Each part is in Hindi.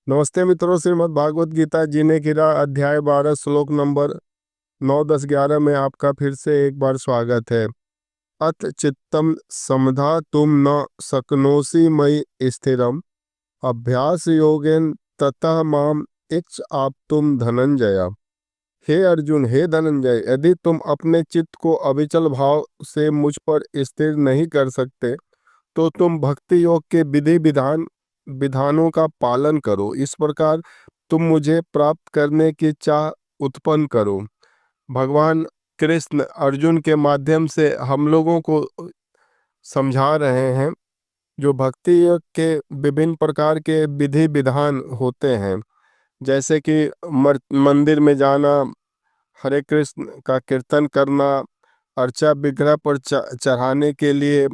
नमस्ते मित्रों, श्रीमद् भागवत गीता जीने की राह अध्याय 12 श्लोक नंबर 9, 10, 11 में आपका फिर से एक बार स्वागत है। अथ चित्तम समधा तुम न शक्नोषि मयि स्थिरम अभ्यास योगेन ततः माम इच्छ आप तुम धनंजय। हे अर्जुन, हे धनंजय, यदि तुम अपने चित्त को अविचल भाव से मुझ पर स्थिर नहीं कर सकते तो तुम भक्ति योग के विधानों का पालन करो। इस प्रकार तुम मुझे प्राप्त करने की चाह उत्पन्न करो। भगवान कृष्ण अर्जुन के माध्यम से हम लोगों को समझा रहे हैं जो भक्ति योग के विभिन्न प्रकार के विधि विधान होते हैं, जैसे कि मंदिर में जाना, हरे कृष्ण का कीर्तन करना, अर्चा विग्रह पर चढ़ाने के लिए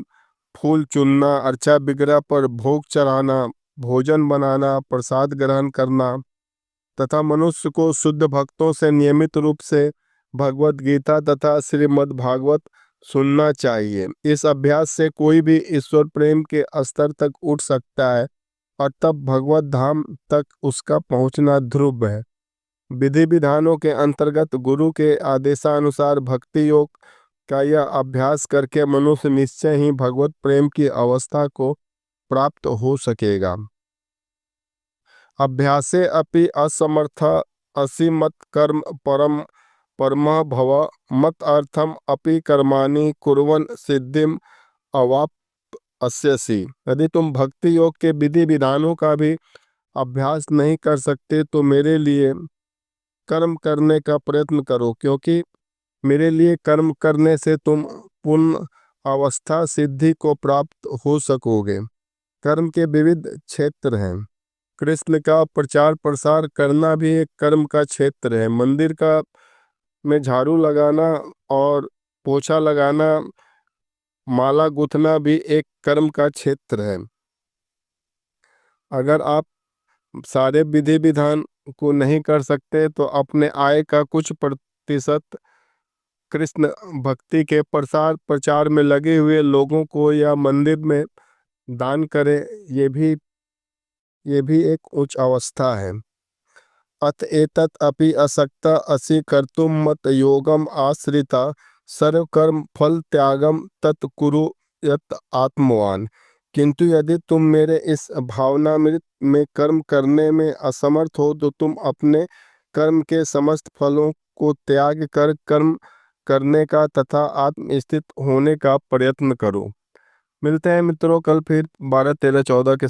फूल चुनना, अर्चा विग्रह पर भोग चढ़ाना, भोजन बनाना, प्रसाद ग्रहण करना तथा मनुष्य को शुद्ध भक्तों से नियमित रूप से भगवत गीता तथा श्रीमद् भागवत सुनना चाहिए। इस अभ्यास से कोई भी ईश्वर प्रेम के स्तर तक उठ सकता है और तब भगवत धाम तक उसका पहुंचना ध्रुव है। विधि विधानों के अंतर्गत गुरु के आदेशानुसार भक्ति योग का यह अभ्यास करके मनुष्य निश्चय ही भगवत प्रेम की अवस्था को प्राप्त हो सकेगा। अभ्यासे अपि असमर्थ असि मत कर्म परम भव मत अर्थम अपि कर्माणि कुर्वन् सिद्धिम अवाप अस्यसि। यदि तुम भक्ति योग के विधि विधानों का भी अभ्यास नहीं कर सकते तो मेरे लिए कर्म करने का प्रयत्न करो, क्योंकि मेरे लिए कर्म करने से तुम पूर्ण अवस्था सिद्धि को प्राप्त हो सकोगे। कर्म के विविध क्षेत्र हैं। कृष्ण का प्रचार प्रसार करना भी एक कर्म का क्षेत्र है। मंदिर का में झाड़ू लगाना और पोछा लगाना, माला गूंथना भी एक कर्म का क्षेत्र है। अगर आप सारे विधि विधान को नहीं कर सकते तो अपने आय का कुछ प्रतिशत कृष्ण भक्ति के प्रचार में लगे हुए लोगों को या मंदिर में दान करें। ये भी एक उच्च अवस्था है। अत एतत् अपि असक्ता असि कर्तुम मत योगम आश्रिता सर्व कर्म फल त्यागम तत्कुरु यत आत्मवान। किंतु यदि तुम मेरे इस भावनामृत में कर्म करने में असमर्थ हो तो तुम अपने कर्म के समस्त फलों को त्याग कर कर्म करने का तथा आत्मस्थित होने का प्रयत्न करो। मिलते हैं मित्रों कल फिर 12, 13, 14 के